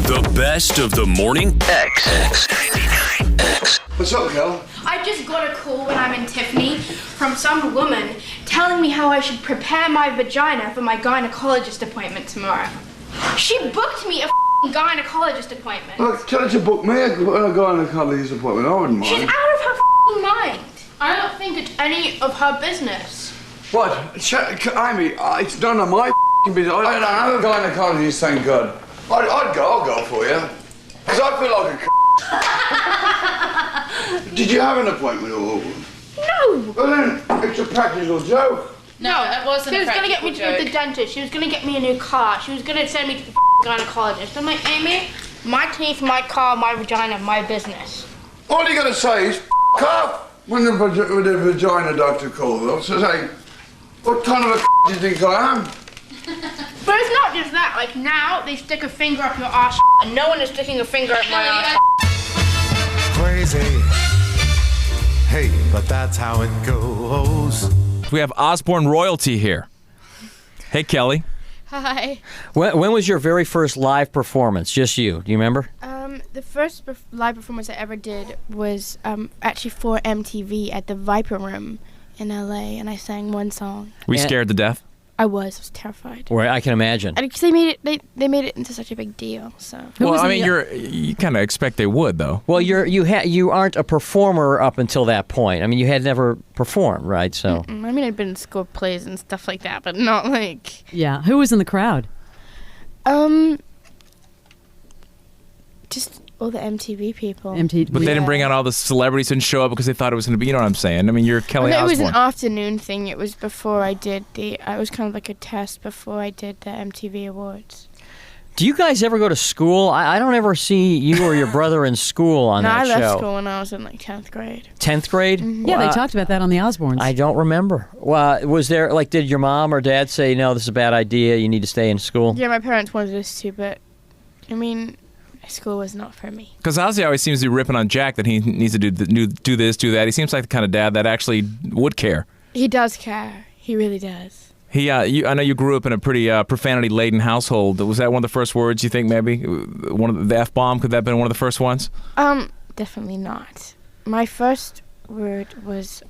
The best of the morning X99X. What's up, Kel? I just got a call when I'm in Tiffany from some woman telling me how I should prepare my vagina for my gynecologist appointment tomorrow. She booked me a gynecologist appointment. Look, tell her to book me a gynecologist appointment. I wouldn't mind. She's out of her mind. I don't think it's any of her business. What? Amy, it's none of my business. I don't have a gynecologist, thank God. I'll go for you. Because I feel like a Did you have an appointment or? No. Well then, it's a practical joke. No, it wasn't She a was going to get me practical to the joke. dentist. She was going to get me a new car. She was going to send me to the gynecologist. I'm like, Amy, my teeth, my car, my vagina, my business. All you gotta say is off when the vagina doctor calls. I'll say, what kind of a do you think I am? But it's not just that. Like now, they stick a finger up your ass, and no one is sticking a finger up my ass. Crazy. Hey, but that's how it goes. We have Osbourne royalty here. Hey, Kelly. Hi. When was your very first live performance? Just you. Do you remember? The first live performance I ever did was actually for MTV at the Viper Room in LA, and I sang one song. We scared to death? I was terrified. Well, I can imagine. Because they made it into such a big deal. So. Well, I mean, you kind of expect they would, though. Well, you aren't a performer up until that point. I mean, you had never performed, right? So. I mean, I'd been in school plays and stuff like that, but not like. Yeah. Who was in the crowd? Just all the MTV people. But they didn't bring out all the celebrities and show up because they thought it was going to be, you know what I'm saying? I mean, you're Kelly It Osbourne. was an afternoon thing. It was before I did it was kind of like a test before I did the MTV Awards. Do you guys ever go to school? I don't ever see you or your brother in school on that show. I left school when I was in like 10th grade. 10th grade? Mm-hmm. Yeah, they talked about that on the Osbournes. I don't remember. Well, was there, like, did your mom or dad say, no, this is a bad idea, you need to stay in school? Yeah, my parents wanted us to, but I mean, school was not for me. Because Ozzy always seems to be ripping on Jack that he needs to do this, do that. He seems like the kind of dad that actually would care. He does care. He really does. I know you grew up in a pretty profanity-laden household. Was that one of the first words you think maybe? One of the F-bomb? Could that have been one of the first ones? Definitely not. My first word was,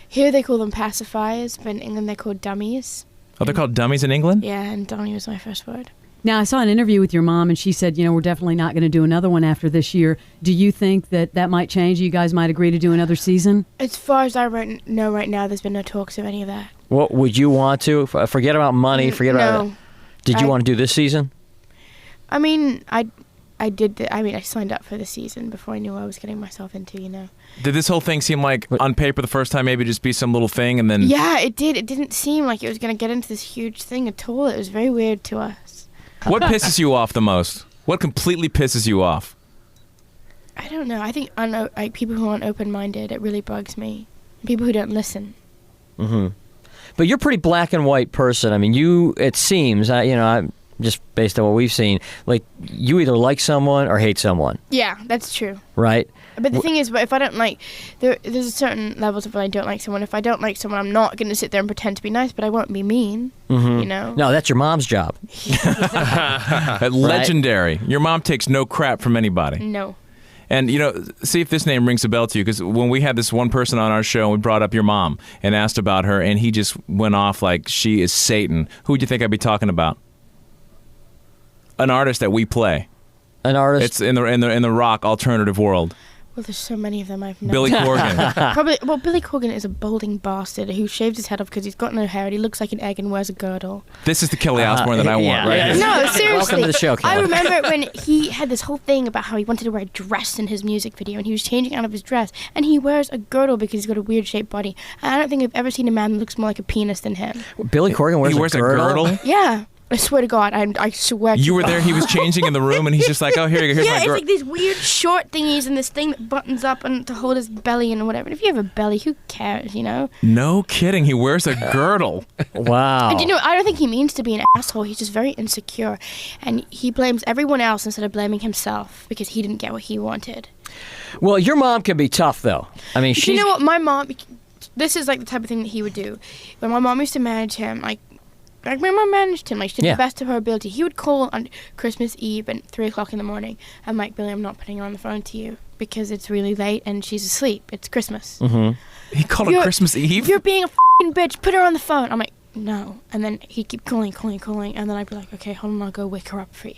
here they call them pacifiers, but in England they're called dummies. Oh, they're called dummies in England? Yeah, and dummy was my first word. Now, I saw an interview with your mom, and she said, we're definitely not going to do another one after this year. Do you think that might change? You guys might agree to do another season? As far as I know right now, there's been no talks of any of that. What would you want to? Forget about money, forget about it. Did you want to do this season? I mean, I did. I signed up for the season before I knew what I was getting myself into, Did this whole thing seem like, on paper the first time, maybe just be some little thing and then... Yeah, it did. It didn't seem like it was going to get into this huge thing at all. It was very weird to us. What pisses you off the most? What completely pisses you off? I don't know. I think people who aren't open-minded, it really bugs me. People who don't listen. Mm-hmm. But you're a pretty black and white person. I mean, it seems, just based on what we've seen, like you either like someone or hate someone. Yeah, that's true. Right? But the thing is, if I don't like, there's a certain levels of when I don't like someone. If I don't like someone, I'm not going to sit there and pretend to be nice, but I won't be mean, No, that's your mom's job. Legendary. Your mom takes no crap from anybody. No. And, see if this name rings a bell to you, because when we had this one person on our show, we brought up your mom and asked about her, and he just went off like she is Satan. Who would you think I'd be talking about? An artist that we play. An artist? It's in the rock alternative world. Well, there's so many of them I've known. Billy Corgan. Probably. Well, Billy Corgan is a balding bastard who shaves his head off because he's got no hair and he looks like an egg and wears a girdle. This is the Kelly Osbourne that I want, right? No, seriously. Welcome to the show, Kelly. I remember when he had this whole thing about how he wanted to wear a dress in his music video, and he was changing out of his dress, and he wears a girdle because he's got a weird shaped body. And I don't think I've ever seen a man that looks more like a penis than him. Billy Corgan wears a girdle? Yeah. I swear to God, I swear to You were God. there, he was changing in the room, and he's just like, oh, here's yeah, my it's girdle. like these weird short thingies and this thing that buttons up and to hold his belly and whatever. And if you have a belly, who cares, No kidding, he wears a girdle. Wow. And I don't think he means to be an asshole. He's just very insecure. And he blames everyone else instead of blaming himself because he didn't get what he wanted. Well, your mom can be tough, though. I mean, You know what, my mom... This is like the type of thing that he would do. When my mom used to manage him, like, like my mom managed him. Like, she did Yeah. the best of her ability. He would call on Christmas Eve at 3 o'clock in the morning. I'm like, Billy, I'm not putting her on the phone to you because it's really late and she's asleep. It's Christmas. He called it Christmas Eve? You're being a f***ing bitch. Put her on the phone. I'm like, no. And then he'd keep calling. And then I'd be like, okay, hold on, I'll go wake her up for you.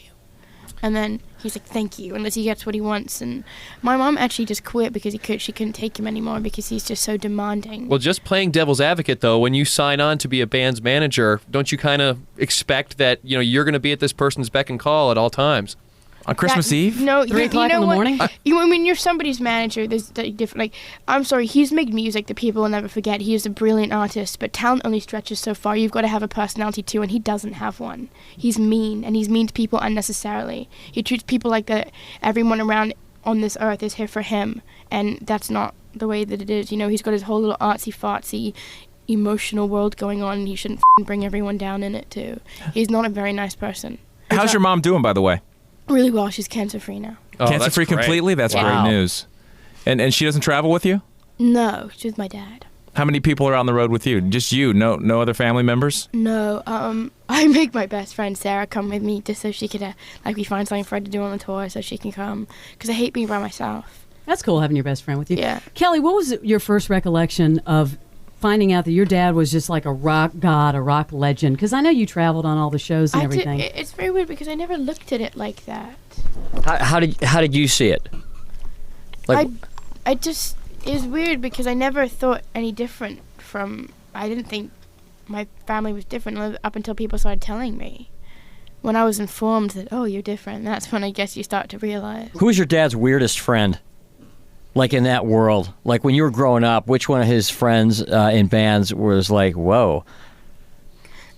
And then he's like, thank you, unless he gets what he wants. And my mom actually just quit because she couldn't take him anymore because he's just so demanding. Well, just playing devil's advocate, though, when you sign on to be a band's manager, don't you kind of expect that, you're going to be at this person's beck and call at all times? On Christmas Eve? No, 3 o'clock in the what? morning? When you're somebody's manager, there's different. Like, I'm sorry, he's made music that people will never forget. He is a brilliant artist, but talent only stretches so far. You've got to have a personality too, and he doesn't have one. He's mean, and he's mean to people unnecessarily. He treats people like that. Everyone around on this earth is here for him, and that's not the way that it is. He's got his whole little artsy-fartsy emotional world going on, and he shouldn't bring everyone down in it too. He's not a very nice person. How's your mom doing, by the way? Really well. She's cancer-free now. Oh, Cancer-free that's great. completely? That's Wow. great news. And she doesn't travel with you? No, she's with my dad. How many people are on the road with you? Just you? No other family members? No, I make my best friend Sarah come with me just so she could, we find something for her to do on the tour so she can come. Because I hate being by myself. That's cool having your best friend with you. Yeah. Kelly, what was your first recollection of finding out that your dad was just like a rock god, a rock legend? Because I know you traveled on all the shows and everything. It's very weird because I never looked at it like that. How did you see it? Like, It was weird because I never thought any different I didn't think my family was different up until people started telling me. When I was informed that, oh, you're different, that's when I guess you start to realize. who was your dad's weirdest friend? Like in that world, like when you were growing up, which one of his friends in bands was like, whoa?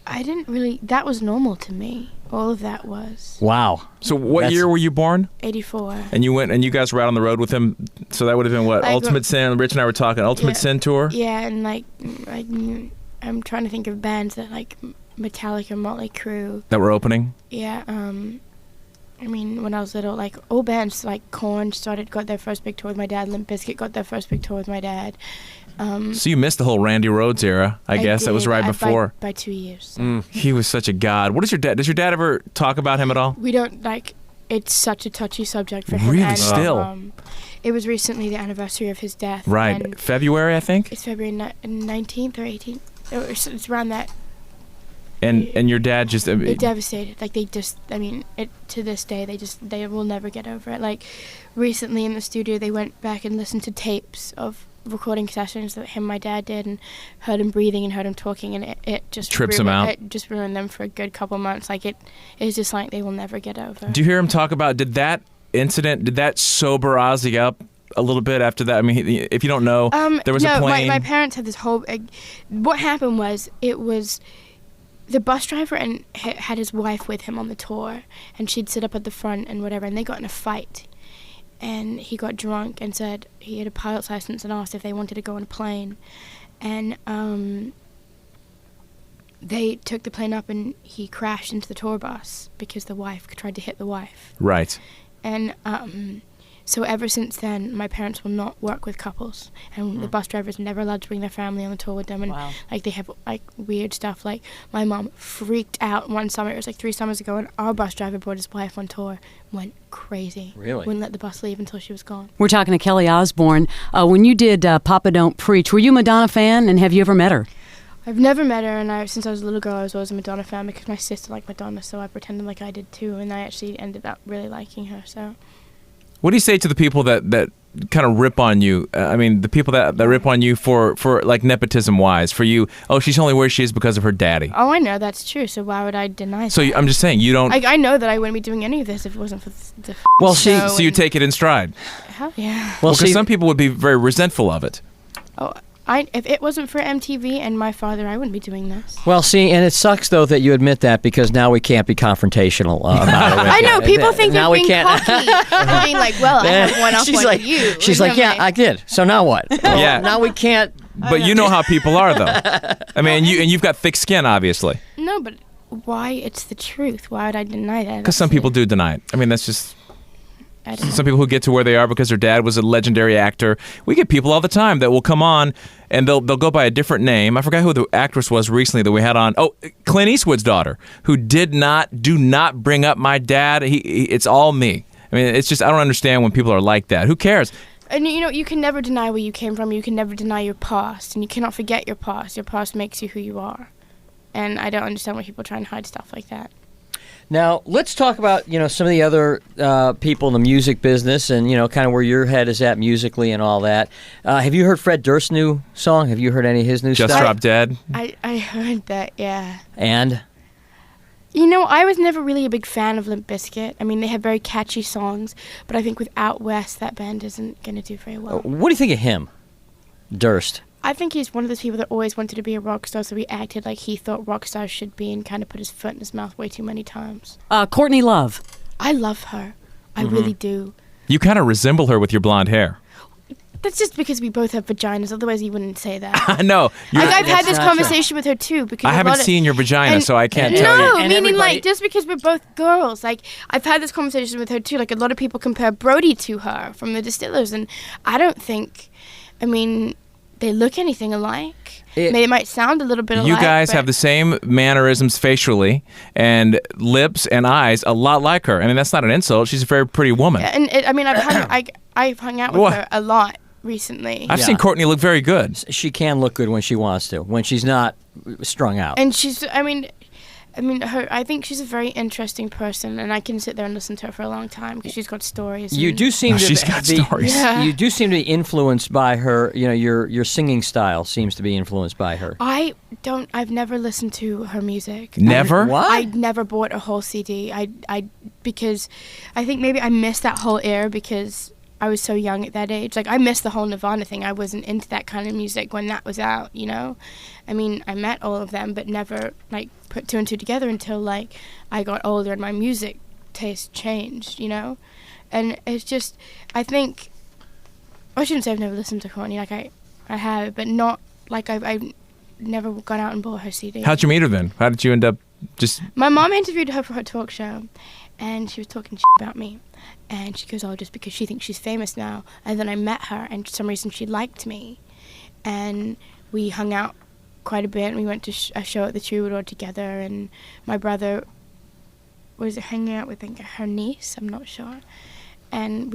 I didn't really, that was normal to me. All of that was. Wow. So what year were you born? 84. And you guys were out on the road with him, so that would have been what? Like, Ultimate Sin, Rich and I were talking, Ultimate Yeah. Sin tour? Yeah, and I'm trying to think of bands that like Metallica, Motley Crue. That were opening? Yeah, when I was little, like all bands like Korn got their first big tour with my dad. Limp Bizkit got their first big tour with my dad. So you missed the whole Randy Rhoads era, I guess. That was did, right before. By 2 years. He was such a god. What is your dad? Does your dad ever talk about him at all? We don't it's such a touchy subject for him. Really? And, Still? It was recently the anniversary of his death. Right. and February, I think? It's February 19th or 18th. It's around that. And your dad just... They're devastated. Like to this day, they will never get over it. Like recently in the studio, they went back and listened to tapes of recording sessions that him and my dad did and heard him breathing and heard him talking, and it just trips him out. It just ruined them for a good couple months. Like it's just like they will never get over. Do you hear him talk about, did that sober Ozzy up a little bit after that? I mean, if you don't know, there was a plane. My parents had this whole... what happened was, it was... The bus driver and had his wife with him on the tour, and she'd sit up at the front and whatever, and they got in a fight. And he got drunk and said he had a pilot's license and asked if they wanted to go on a plane. And they took the plane up and he crashed into the tour bus because the wife tried to hit the wife. Right. And so ever since then, my parents will not work with couples, and the bus drivers are never allowed to bring their family on the tour with them. And Wow. they have weird stuff. Like my mom freaked out one summer. It was 3 summers ago, and our bus driver brought his wife on tour. Went crazy. Really? Wouldn't let the bus leave until she was gone. We're talking to Kelly Osbourne. When you did Papa Don't Preach, were you a Madonna fan, and have you ever met her? I've never met her, and since I was a little girl, I was always a Madonna fan because my sister liked Madonna, so I pretended like I did too, and I actually ended up really liking her. So. What do you say to the people that kind of rip on you? The people that rip on you for like nepotism-wise, for you, oh, she's only where she is because of her daddy. Oh, I know that's true, so why would I deny that? So I'm just saying, you don't... I know that I wouldn't be doing any of this if it wasn't for the Well, show. So you take it in stride. Hell yeah. Well, Because see, some people would be very resentful of it. Oh, if it wasn't for MTV and my father, I wouldn't be doing this. well, see, and it sucks though that you admit that because now we can't be confrontational about it. I know, people think now they're we being can't. cocky. They're being like, well, I have one up she's on like, you. she's And like, I'm yeah, I did. So now what? Well, Yeah. Now we can't. But you know how people are, though. I mean, you've got thick skin, obviously. No, but why? It's the truth. Why would I deny that? Because some That's people it. do deny it. I mean, that's just... I don't know. Some people who get to where they are because their dad was a legendary actor. We get people all the time that will come on and they'll go by a different name. I forgot who the actress was recently that we had on. Oh, Clint Eastwood's daughter, who do not bring up my dad. It's all me. I mean, it's just, I don't understand when people are like that. Who cares? And you can never deny where you came from. You can never deny your past, and you cannot forget your past. Your past makes you who you are. And I don't understand why people try and hide stuff like that. Now, let's talk about, some of the other people in the music business and, kind of where your head is at musically and all that. Have you heard Fred Durst's new song? Have you heard any of his new stuff? Just Drop Dead? I heard that, yeah. And? I was never really a big fan of Limp Bizkit. I mean, they have very catchy songs, but I think without West, that band isn't going to do very well. What do you think of him, Durst? I think he's one of those people that always wanted to be a rock star, so he acted like he thought rock stars should be and kind of put his foot in his mouth way too many times. Courtney Love. I love her. I really do. You kind of resemble her with your blonde hair. That's just because we both have vaginas, otherwise you wouldn't say that. I know. I've had this conversation with her too. Because I haven't seen your vagina, so I can't tell you. No, meaning just because we're both girls. I've had this conversation with her too. A lot of people compare Brody to her from the Distillers, and I don't think, they look anything alike. They might sound a little bit alike. You guys have the same mannerisms facially and lips and eyes a lot like her. I mean, that's not an insult. She's a very pretty woman. And I've hung out with her a lot recently. I've seen Courtney look very good. She can look good when she wants to, when she's not strung out. And she's, I think she's a very interesting person, and I can sit there and listen to her for a long time because she's got stories. You do seem to she's got stories. Yeah. You do seem to be influenced by her. Your singing style seems to be influenced by her. I've never listened to her music. Never? What? I never bought a whole CD. Because I think maybe I missed that whole era because I was so young at that age. I missed the whole Nirvana thing. I wasn't into that kind of music when that was out, I met all of them, but never, put two and two together until, I got older and my music taste changed, And it's just, I think, I shouldn't say I've never listened to Courtney. I have, but not, I've never gone out and bought her CD. How'd you meet her then? How did you end up just... My mom interviewed her for her talk show, and she was talking shit about me. And she goes, just because she thinks she's famous now. And then I met her, and for some reason she liked me. And we hung out quite a bit, and we went to a show at the Troubadour together, and my brother was hanging out with her niece, I'm not sure. And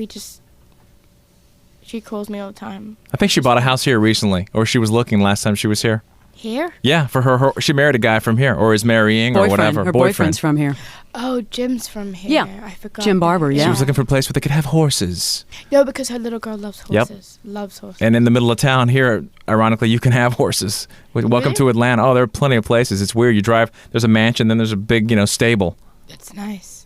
she calls me all the time. I think she bought a house here recently, or she was looking last time she was here. Here? Yeah, for her she married a guy from here, or is marrying, or whatever. Her boyfriend's from here. Oh, Jim's from here. Yeah. I forgot. Jim Barber, yeah. She was looking for a place where they could have horses. No, because her little girl loves horses. Yep. Loves horses. And in the middle of town here, ironically, you can have horses. Welcome to Atlanta. Oh, there are plenty of places. It's weird. You drive, there's a mansion, then there's a big, stable. It's nice.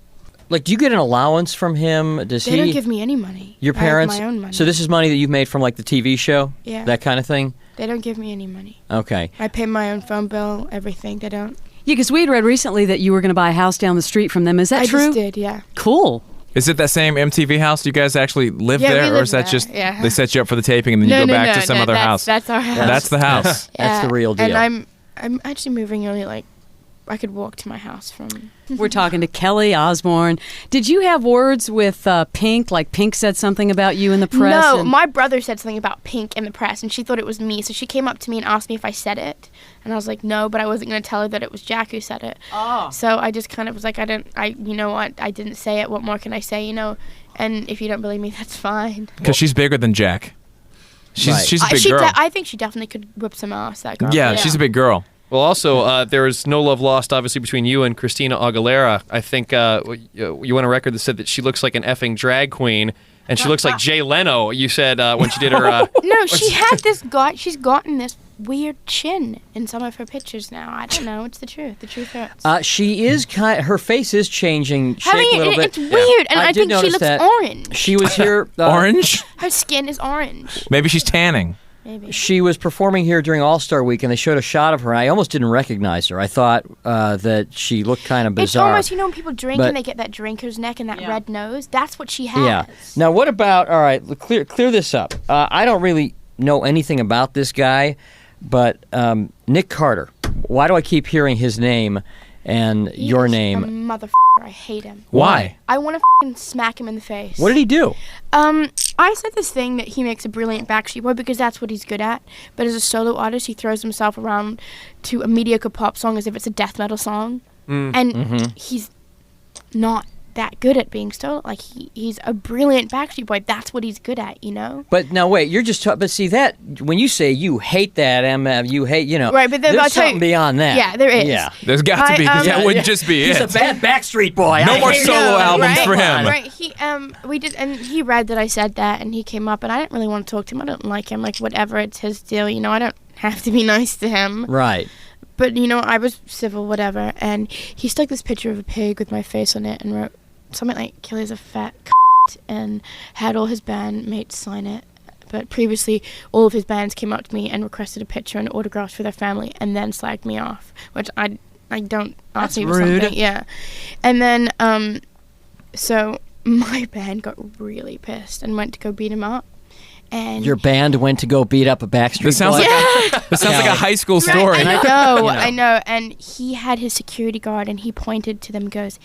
Do you get an allowance from him? They don't give me any money. Your parents? I have my own money. So this is money that you've made from, the TV show? Yeah. That kind of thing? They don't give me any money. Okay. I pay my own phone bill, everything. They don't. Yeah, because we had read recently that you were going to buy a house down the street from them. Is that true? I just did, yeah. Cool. Is it that same MTV house? Do you guys actually live there? We Or live is that there, just yeah. they set you up for the taping and then you go back to some other house? That's our house. That's the house. That's the real deal. And I'm actually moving only I could walk to my house from... We're talking to Kelly Osbourne. Did you have words with Pink? Pink said something about you in the press? No, my brother said something about Pink in the press, and she thought it was me. So she came up to me and asked me if I said it. And I was like, no, but I wasn't going to tell her that it was Jack who said it. Oh. So I just kind of was like, you know what? I didn't say it. What more can I say, And if you don't believe me, that's fine. Because she's bigger than Jack. She's a big girl. I think she definitely could whip some ass, that girl. Yeah, she's a big girl. Well, also, there was no love lost, obviously, between you and Christina Aguilera. I think you went on record that said that she looks like an effing drag queen, and she looks like Jay Leno, you said, when she did her... No, she's gotten this weird chin in some of her pictures now. I don't know. It's the truth. The truth hurts. She is her face is changing shape a little bit. It's weird, and I think she looks orange. She was here... Orange? Her skin is orange. Maybe she's tanning. Maybe. She was performing here during All-Star Week, and they showed a shot of her, and I almost didn't recognize her. I thought that she looked kind of bizarre. It's almost, when people drink and they get that drinker's neck and that red nose. That's what she has. Yeah. Now, what about, all right, clear this up. I don't really know anything about this guy, but Nick Carter, why do I keep hearing his name? and your name. A motherfucker. I hate him. Why? I want to fucking smack him in the face. What did he do? I said this thing that he makes a brilliant Backstreet Boy because that's what he's good at. But as a solo artist, he throws himself around to a mediocre pop song as if it's a death metal song. And he's not that good at being solo. Like, he's a brilliant Backstreet Boy. That's what he's good at, you know? But now wait, you're just but see that when you say you hate that MF, you hate, right? But there's something beyond that. Yeah, there is. Yeah, there's got to be, because that wouldn't just be He's it. a bad Backstreet Boy. No more solo albums for him. Right. We did, and he read that I said that, and he came up, and I didn't really want to talk to him. I don't like him. Like, whatever, it's his deal. You know, I don't have to be nice to him. Right. But you know, I was civil, whatever, and he stuck this picture of a pig with my face on it and wrote something like "Kelly's a fat c***," and had all his bandmates sign it. But previously, all of his bands came up to me and requested a picture and autographs for their family, and then slagged me off, which I don't ask me for something. Yeah, and then so my band got really pissed and went to go beat him up. And your band went to go beat up a Backstreet This sounds Boy? like a high school story. Right, I know. And he had his security guard, and he pointed to them and goes,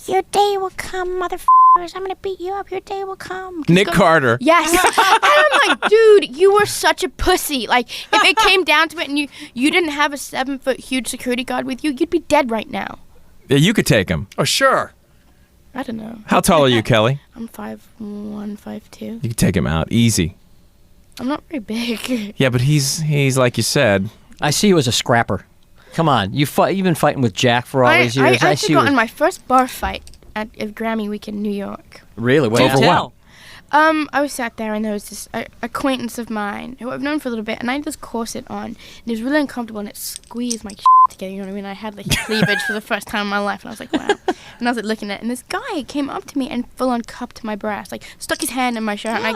"Your day will come, motherfuckers. I'm going to beat you up. Your day will come." Nick Carter. Yes. And I'm like, dude, you were such a pussy. Like, if it came down to it and you didn't have a 7-foot huge security guard with you, you'd be dead right now. Yeah, you could take him. Oh, sure. I don't know. How tall are you, Kelly? I'm 5'1", 5'2". You could take him out easy. I'm not very big. Yeah, but he's like you said. I see you as a scrapper. Come on, you've been fighting with Jack for all these years. I actually got in my first bar fight at Grammy Week in New York. Really? What Over what? I was sat there, and there was this acquaintance of mine who I've known for a little bit, and I had this corset on, and it was really uncomfortable, and it squeezed my together, you know what I mean? I had like cleavage for the first time in my life, and I was like, wow. And I was like looking at it, and this guy came up to me and full on cupped my breast, like stuck his hand in my shirt, and I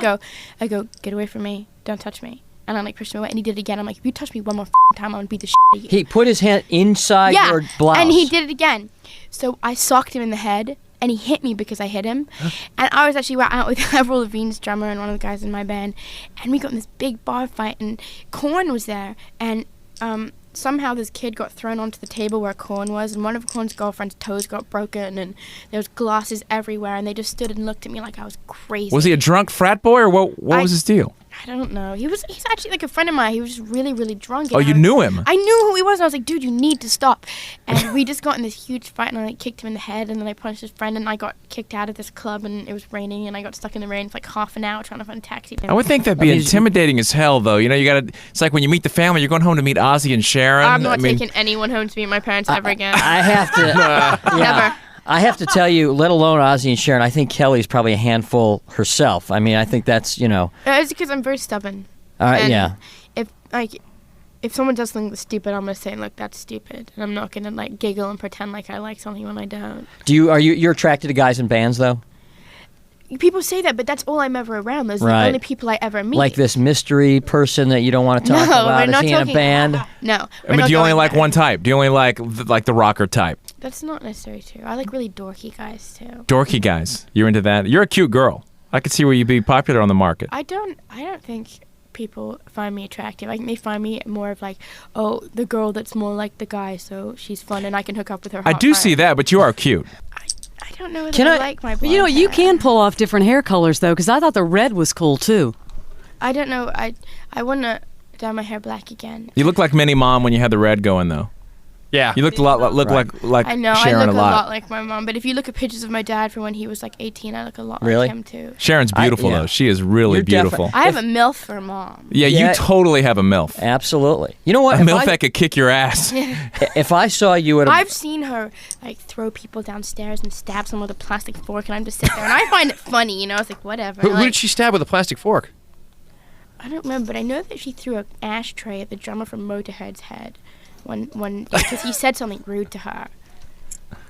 go, get away from me, don't touch me. And I like pushed him away, and he did it again. I'm like, if you touch me one more time, I'm gonna beat the shit out of you. He put his hand inside your blouse. And he did it again. So I socked him in the head, and he hit me because I hit him. And I was actually out with Avril Lavigne's drummer and one of the guys in my band, and we got in this big bar fight, and Korn was there, and somehow this kid got thrown onto the table where Korn was, and one of Korn's girlfriend's toes got broken, and there was glasses everywhere, and they just stood and looked at me like I was crazy. Was he a drunk frat boy, or what was his deal? I don't know. He's actually like a friend of mine. He was just really, really drunk. Oh, you knew him? I knew who he was, and I was like, dude, you need to stop. And we just got in this huge fight, and I like, kicked him in the head, and then I punched his friend, and I got kicked out of this club, and it was raining, and I got stuck in the rain for like half an hour trying to find a taxi. I would think that'd be intimidating as hell, though. You know, it's like when you meet the family, you're going home to meet Ozzy and Sharon. I'm not taking anyone home to meet my parents ever again. I have to. Never. I have to tell you, let alone Ozzy and Sharon, I think Kelly's probably a handful herself. I mean, I think that's, It's because I'm very stubborn. Yeah. If someone does something that's stupid, I'm gonna say, look, that's stupid, and I'm not gonna like giggle and pretend like I like something when I don't. You're attracted to guys in bands though? People say that, but that's all I'm ever around. Those are the only people I ever meet. Like this mystery person that you don't want to talk about. We're not Is he in a band? No. I mean, do you only like one type? Do you only like the rocker type? That's not necessarily true. I like really dorky guys too. Dorky guys. You're into that? You're a cute girl. I could see where you'd be popular on the market. I don't think people find me attractive. I think they find me more of like, oh, the girl that's more like the guy, so she's fun and I can hook up with her. I do see that, but you are cute. I don't know whether I like my blonde You know, you hair. can pull off different hair colors though, because I thought the red was cool too. I don't know. I want to dye my hair black again. You look like Minnie Mom when you had the red going, though. Yeah. You looked a lot like I know. Sharon I look a lot. like my mom. But if you look at pictures of my dad from when he was like 18, I look a lot Really? like him too. Sharon's beautiful, though. She is really You're beautiful. I have a MILF for a mom. Yeah, you totally have a MILF. Absolutely. You know what? A MILF that could kick your ass. If I saw you at a... I've seen her like throw people downstairs and stab someone with a plastic fork, and I'm just sitting there, and I find it funny, you know. It's like whatever. Who did she stab with a plastic fork? I don't remember, but I know that she threw an ashtray at the drummer from Motorhead's head when because he said something rude to her.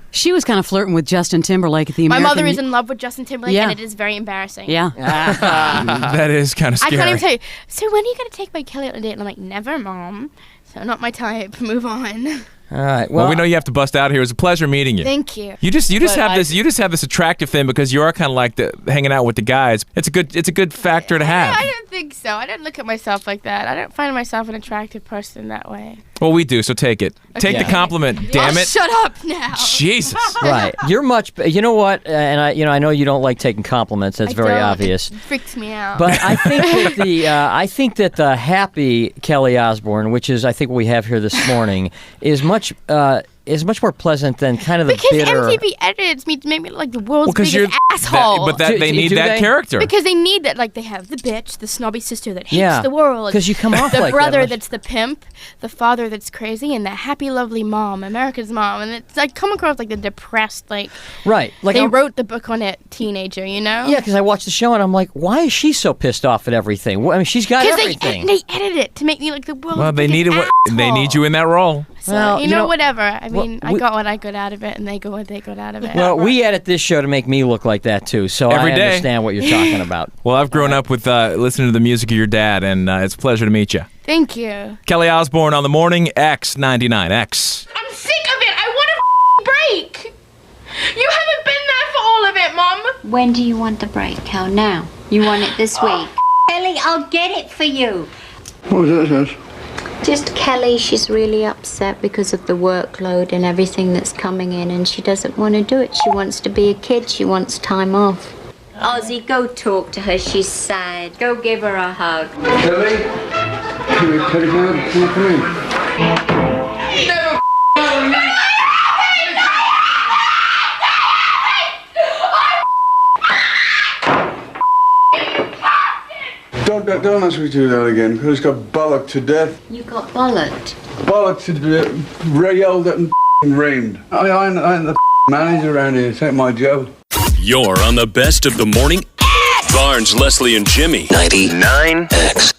She was kind of flirting with Justin Timberlake at the My American... mother is in love with Justin Timberlake, and it is very embarrassing. Yeah. That is kind of scary. I can't even tell you. So when are you going to take my Kelly on a date? And I'm like, never, Mom. So not my type. Move on. All right. Well, Well, we know you have to bust out here. It was a pleasure meeting you. Thank you. You just But have I- this attractive thing because you are kind of like hanging out with the guys. It's a good factor to have. I don't think so. I don't look at myself like that. I don't find myself an attractive person that way. Well, we do, so take it. Take the compliment, damn it. Shut up now. Jesus. right. You're much. You know what? And I know you don't like taking compliments. That's I very don't. obvious. It freaks me out. But I think that the happy Kelly Osbourne, which is I think what we have here this morning, is much more pleasant than kind of the because bitter. MTV edits me to make me look like the world's Well, 'cause biggest asshole. they need do that they? character. because they need that. Like they have the bitch, the snobby sister that hates Yeah, the world. 'cause you come off the like that, brother don't you? that's the pimp, the father that's crazy, and the happy, lovely mom, America's mom. And it's like come across like the depressed, like Right. Like they I'm- wrote the book on it, teenager. You know? Yeah, because I watched the show and I'm like, why is she so pissed off at everything? Well, I mean, she's got Because everything. they edit it to make me like the world's Well, they biggest they need you in that role. So, Well, you you know, know, whatever. I mean, I we- got what I got out of it, and they got what they got out of it. Well, we edit this show to make me look like that too, so Every I day. understand what you're talking about. Well, I've grown up with listening to the music of your dad, and it's a pleasure to meet you. Thank you. Kelly Osbourne on the morning, X99X. I'm sick of it. I want a break. You haven't been there for all of it, Mom. When do you want the break, Cal? Now? You want it this week? Kelly, I'll get it for you. What was that, Sis? Just Kelly, she's really upset because of the workload and everything that's coming in, and she doesn't want to do it. She wants to be a kid. She wants time off. Ozzy, go talk to her. She's sad. Go give her a hug. Kelly? Kelly, come in. Don't ask me to do that again, because I got bollocked to death. You got bollocked. Bollocked to death, yelled at and reamed. I ain't the manager around here, it's ain't my job. You're on the best of the morning. Barnes, Leslie, and Jimmy. 99X.